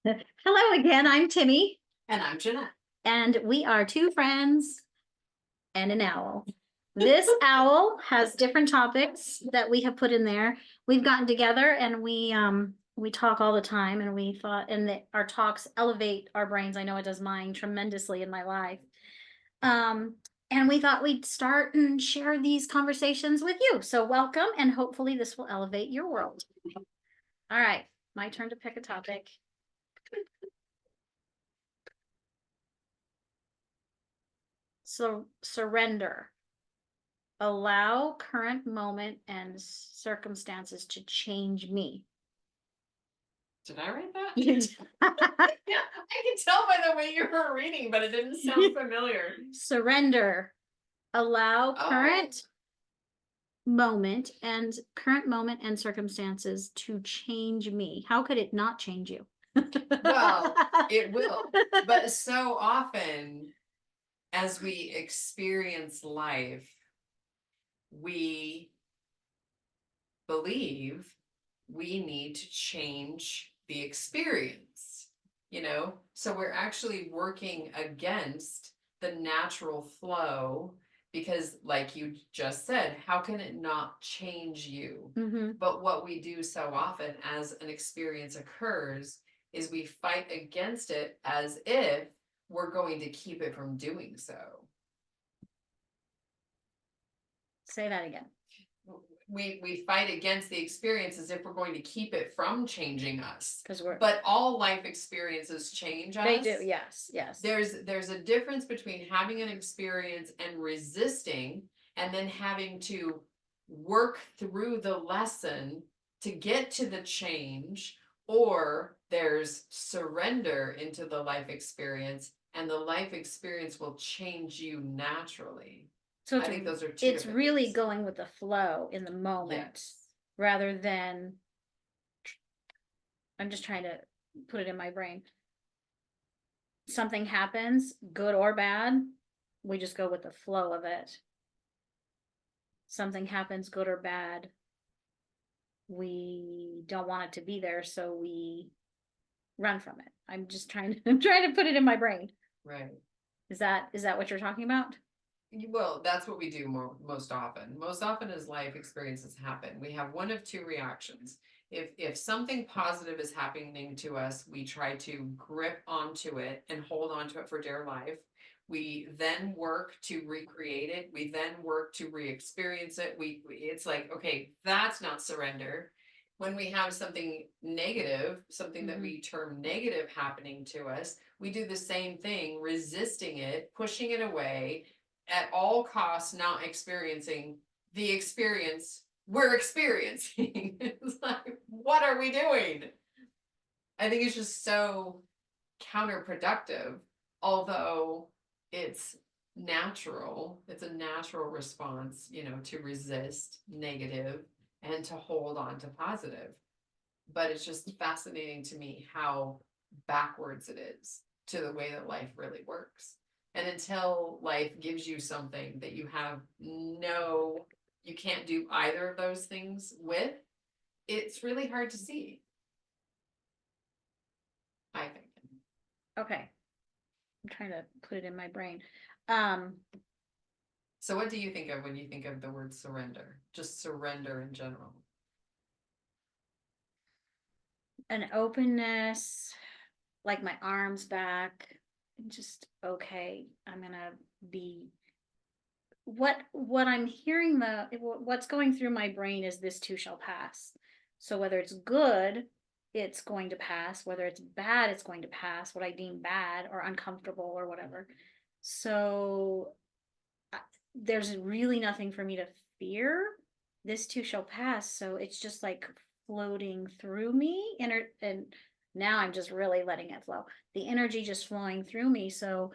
Hello again, I'm Timmie, And I'm Jeanette. and we are two friends and an owl. This owl has different topics that we have put in there. We've gotten together and we talk all the time, and we thought and that our talks elevate our brains. I know it does mine tremendously in my life. Um, and we thought we'd start and share these conversations with you. So welcome, and hopefully this will elevate your world. All right, my turn to pick a topic. So surrender. Allow current moment and circumstances to change me. Did I write that? You did. Yeah, I can tell by the way you were reading, but it didn't sound familiar. Surrender. Allow Oh. current moment and circumstances to change me. How could it not change you? Well, it will. But so often as we experience life, we believe we need to change the experience, So we're actually working against the natural flow because, like you just said, how can it not change you? Mhm. But what we do so often as an experience occurs is we fight against it as if we're going to keep it from doing so. Say that again. We fight against the experience as if we're going to keep it from changing us. Because But all life experiences change us. they do, yes. There's a difference between having an experience and resisting, and then having to work through the lesson to get to the change, or there's surrender into the life experience, and the life experience will change you naturally. So I think those are two it's different really things. going with the flow in the moment. Yes. Rather than, I'm just trying to put it in my brain. Something happens, good or bad, we just go with the flow of it. Something happens, good or bad, we don't want it to be there, so we run from it. I'm trying to put it in my brain. Right. Is that what you're talking about? Well, that's what we do most often. Most often as life experiences happen, we have one of two reactions. If something positive is happening to us, we try to grip onto it and hold onto it for dear life. We then work to recreate it. We then work to re-experience it. It's like, okay, that's not surrender. When we have something negative, something that we term negative happening to us, we do the same thing, resisting it, pushing it away, at all costs not experiencing the experience we're experiencing. It's like, what are we doing? I think it's just so counterproductive, although it's natural. It's a natural response, to resist negative and to hold on to positive. But it's just fascinating to me how backwards it is to the way that life really works. And until life gives you something that you can't do either of those things with, it's really hard to see, I think. Okay. I'm trying to put it in my brain. So what do you think of when you think of the word surrender? Just surrender in general. An openness, like my arms back, just okay, I'm gonna be what I'm hearing, what's going through my brain is this too shall pass. So whether it's good, it's going to pass. Whether it's bad, it's going to pass. What I deem bad or uncomfortable or whatever. So there's really nothing for me to fear. This too shall pass. So it's just like floating through me, and now I'm just really letting it flow. The energy just flowing through me. So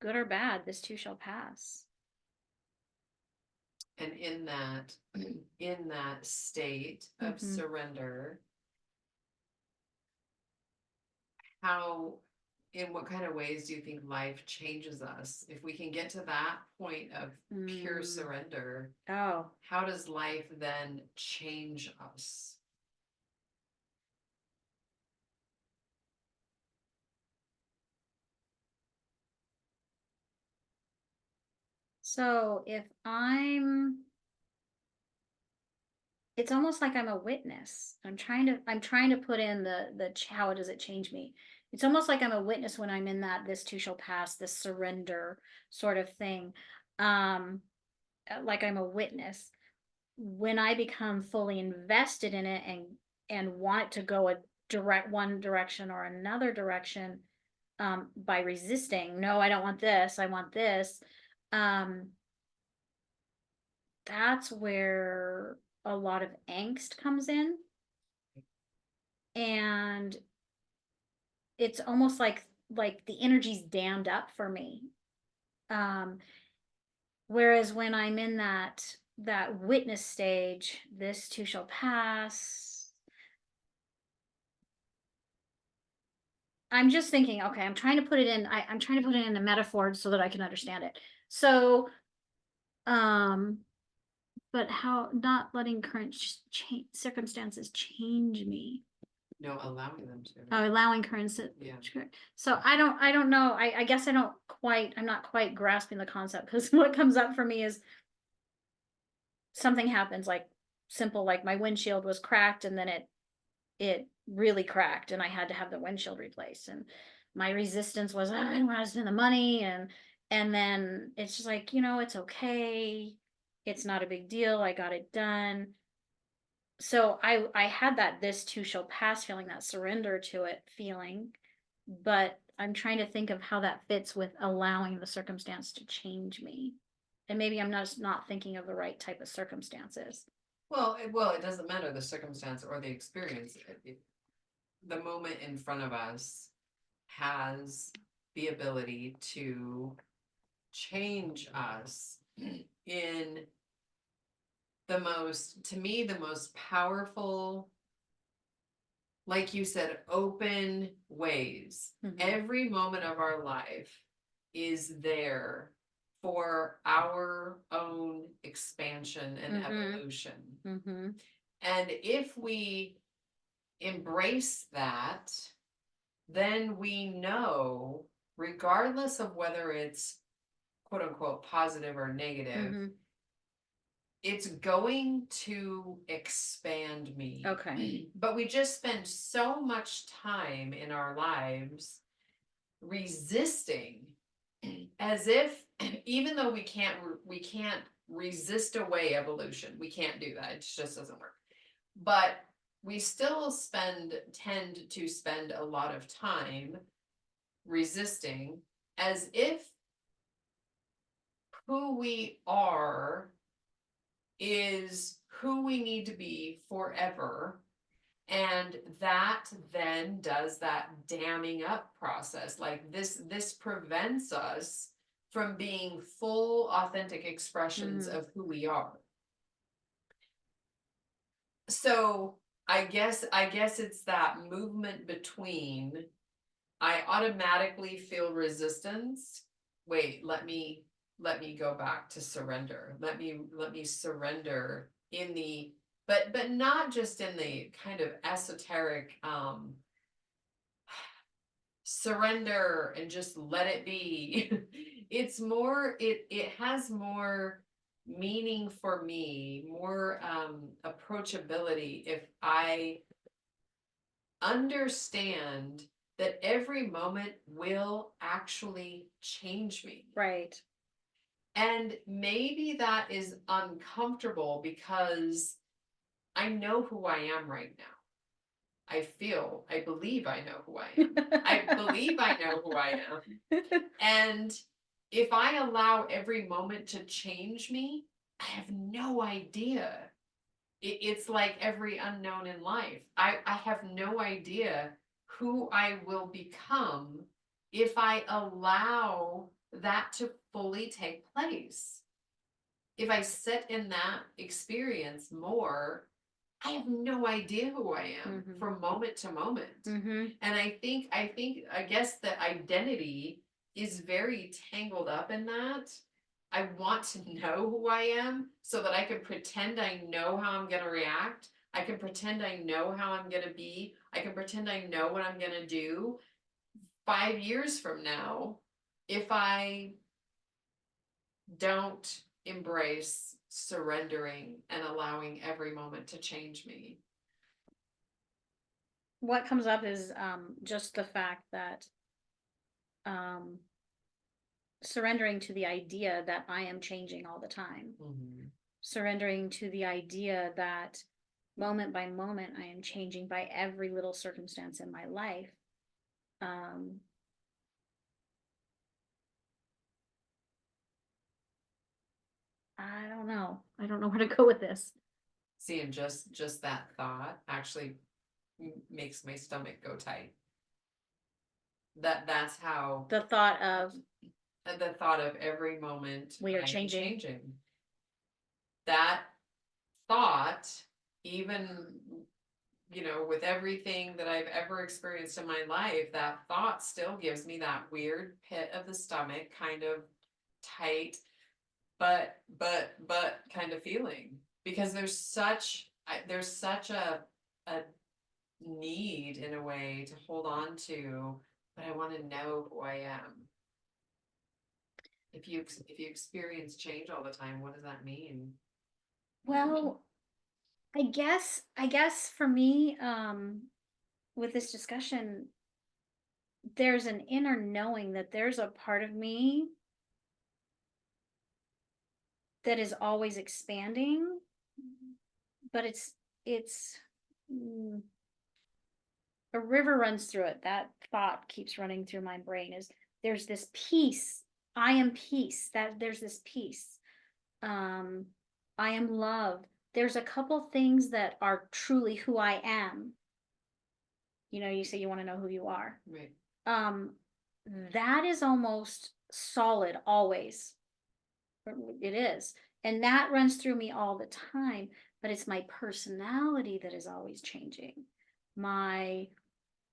good or bad, this too shall pass. And in that state of surrender, how in what kind of ways do you think life changes us? If we can get to that point of pure surrender, Oh, how does life then change us? so it's almost like I'm a witness. I'm trying to put in how does it change me? It's almost like I'm a witness when I'm in that this too shall pass, this surrender sort of thing. Um, like I'm a witness. When I become fully invested in it and want it to go a direct one direction or another direction, by resisting, no, I don't want this, I want this. Um, that's where a lot of angst comes in, and it's almost like the energy's dammed up for me. um Whereas when I'm in that witness stage, this too shall pass, I'm just thinking, okay, I'm trying to put it in, I'm trying to put it in a metaphor so that I can understand it. So um but how not letting current circumstances change me. No, allowing them to. Oh, allowing current Yeah. so I don't know. I guess I'm not quite grasping the concept, because what comes up for me is something happens, like simple, like my windshield was cracked, and then it really cracked, and I had to have the windshield replaced, and my resistance was, "Oh, I don't want to spend the money," and then it's just like, it's okay, it's not a big deal, I got it done. So I had that this too shall pass feeling, that surrender to it feeling, but I'm trying to think of how that fits with allowing the circumstance to change me. And maybe I'm not thinking of the right type of circumstances. Well, it doesn't matter the circumstance or the experience. The moment in front of us has the ability to change us in to me, the most powerful, like you said, open ways. Every moment of our life is there for our own expansion and evolution. And if we embrace that, then we know, regardless of whether it's quote unquote positive or negative, it's going to expand me. Okay. But we just spend so much time in our lives resisting, as if, even though we can't resist away evolution. We can't do that. It just doesn't work. But we still tend to spend a lot of time resisting, as if who we are is who we need to be forever. And that then does that damming up process. Like this prevents us from being full, authentic expressions of who we are. So I guess it's that movement between, I automatically feel resistance. Wait, let me go back to surrender. Let me surrender in the, but not just in the kind of esoteric surrender and just let it be. It's more, it has more meaning for me, more approachability if I understand that every moment will actually change me. Right. And maybe that is uncomfortable because I know who I am right now. I believe I know who I am. I believe I know who I am. And if I allow every moment to change me, I have no idea. It's like every unknown in life. I have no idea who I will become if I allow that to fully take place. If I sit in that experience more, I have no idea who I am Mhm. from moment to moment. Mm-hmm. And I guess that identity is very tangled up in that. I want to know who I am so that I can pretend I know how I'm going to react. I can pretend I know how I'm going to be. I can pretend I know what I'm going to do 5 years from now. If I don't embrace surrendering and allowing every moment to change me. What comes up is just the fact that um surrendering to the idea that I am changing all the time. Mm-hmm. Surrendering to the idea that moment by moment I am changing by every little circumstance in my life. Um, I don't know. I don't know where to go with this. See, and just that thought actually makes my stomach go tight. That's how The thought of the thought of every moment we are I am changing. changing. That thought, even with everything that I've ever experienced in my life, that thought still gives me that weird pit of the stomach, kind of tight, but kind of feeling, because there's such a need in a way to hold on to, but I want to know who I am. If you experience change all the time, what does that mean? Well, I guess for me, with this discussion, there's an inner knowing that there's a part of me that is always expanding, but it's mm, a river runs through it. That thought keeps running through my brain is there's this peace. I am peace. That there's this peace. Um, I am love. There's a couple things that are truly who I am. You say you want to know who you are. Right. Um, that is almost solid always. It is. And that runs through me all the time, but it's my personality that is always changing. My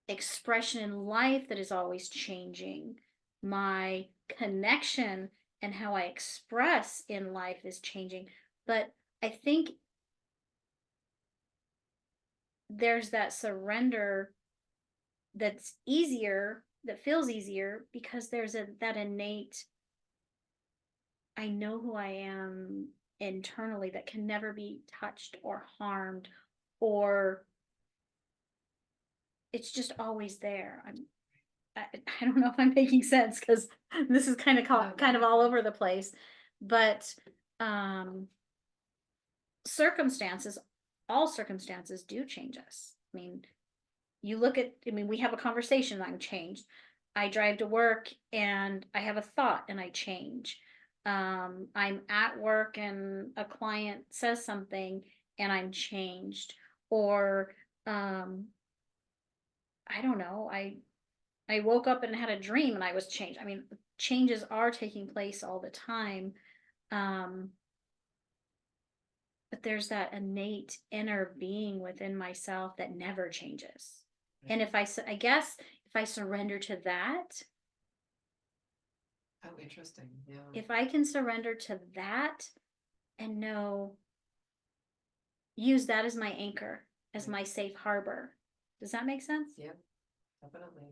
expression in life that is always changing. My connection and how I express in life is changing. But I think there's that surrender that's easier, that feels easier because there's that innate, I know who I am internally that can never be touched or harmed, or it's just always there. I, I don't know if I'm making sense because this is kind of all over the place, but um, circumstances, all circumstances do change us. I mean, we have a conversation, I'm changed. I drive to work and I have a thought and I change. I'm at work and a client says something and I'm changed. Or I don't know, I woke up and had a dream and I was changed. I mean, changes are taking place all the time. Um, but there's that innate inner being within myself that never changes. And I guess if I surrender to that, Oh, interesting. Yeah. if I can surrender to that and use that as my anchor, as my safe harbor. Does that make sense? Yeah, definitely.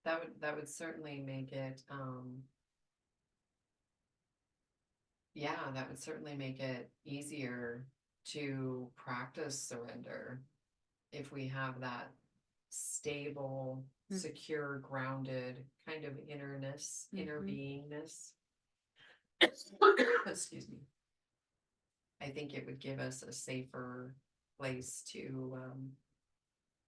That would certainly make it yeah, that would certainly make it easier to practice surrender if we have that stable, secure, grounded kind of inner beingness. Excuse me. I think it would give us a safer place to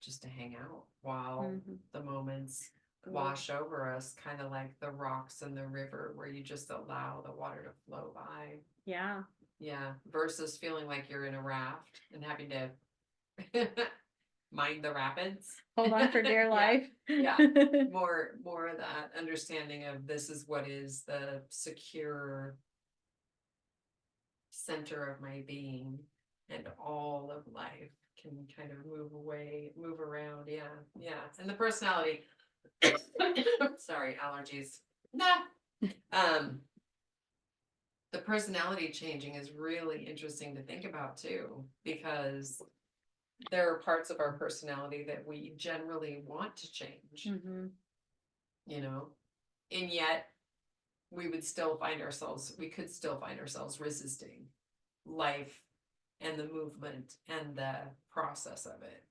just to hang out while the moments wash over us, kind of like the rocks in the river where you just allow the water to flow by. Yeah. Yeah, versus feeling like you're in a raft and having to mind the rapids. Hold on for dear life. Yeah. More of that understanding of this is what is the secure center of my being. and all of life can kind of move around. Yeah, yeah. And the personality, sorry, allergies. Nah. The personality changing is really interesting to think about too, because there are parts of our personality that we generally want to change, Mhm. you know, and yet we could still find ourselves resisting life and the movement and the process of it.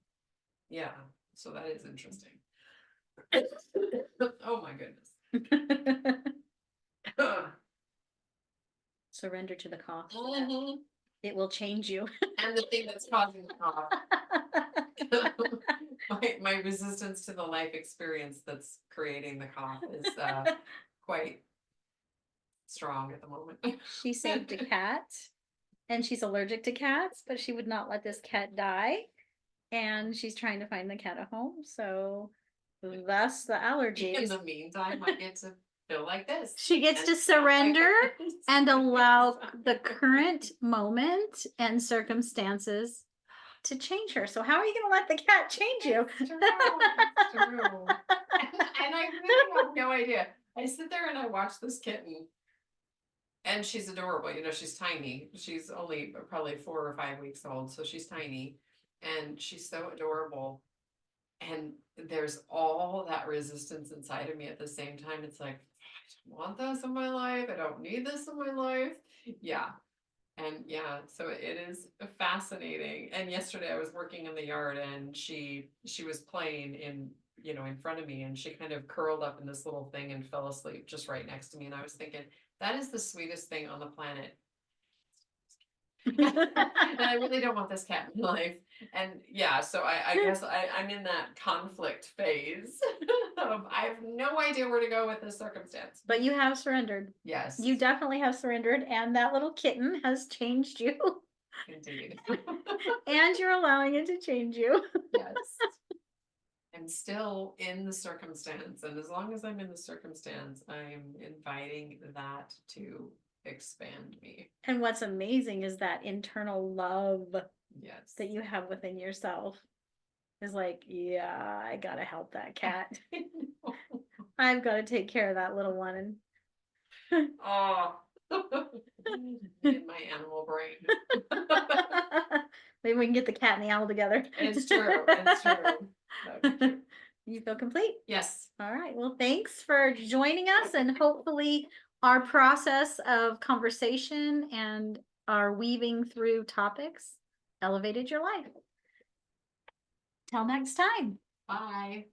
Yeah, so that is interesting. Oh my goodness. Surrender to the cough. Mhm. It will change you. And the thing that's causing the cough. My resistance to the life experience that's creating the cough is quite strong at the moment. She saved a cat, and she's allergic to cats, but she would not let this cat die. And she's trying to find the cat a home, so thus the In allergies. the meantime, I get to feel like this. She gets and to feel like surrender this. and allow the current moment and circumstances to change her. So how are you going to let the cat change you? It's true. It's true. And I really have no idea. I sit there and I watch this kitten. And she's adorable, you know, she's tiny. She's only probably 4 or 5 weeks old, so she's tiny. And she's so adorable. And there's all that resistance inside of me at the same time. It's like, I don't want this in my life. I don't need this in my life. Yeah. And yeah, so it is fascinating. And yesterday I was working in the yard and she was playing in front of me, and she kind of curled up in this little thing and fell asleep just right next to me. And I was thinking, that is the sweetest thing on the planet. And I really don't want this cat in my life. And yeah, so I guess I'm in that conflict phase of I have no idea where to go with this circumstance. But you have surrendered. Yes, You definitely have surrendered, and that little kitten has changed you. indeed. And you're allowing it to change you. Yes. I'm still in the circumstance, and as long as I'm in the circumstance, I'm inviting that to expand me. And what's amazing is that internal love Yes. that you have within yourself is like, yeah, I gotta help that cat. I've got to take care of that little one. Oh, in my animal brain. Maybe we can get the cat and the owl together. It's true. It's true. That would be true. You feel complete? Yes. All right. Well, thanks for joining us, and hopefully our process of conversation and our weaving through topics elevated your life. Till next time. Bye.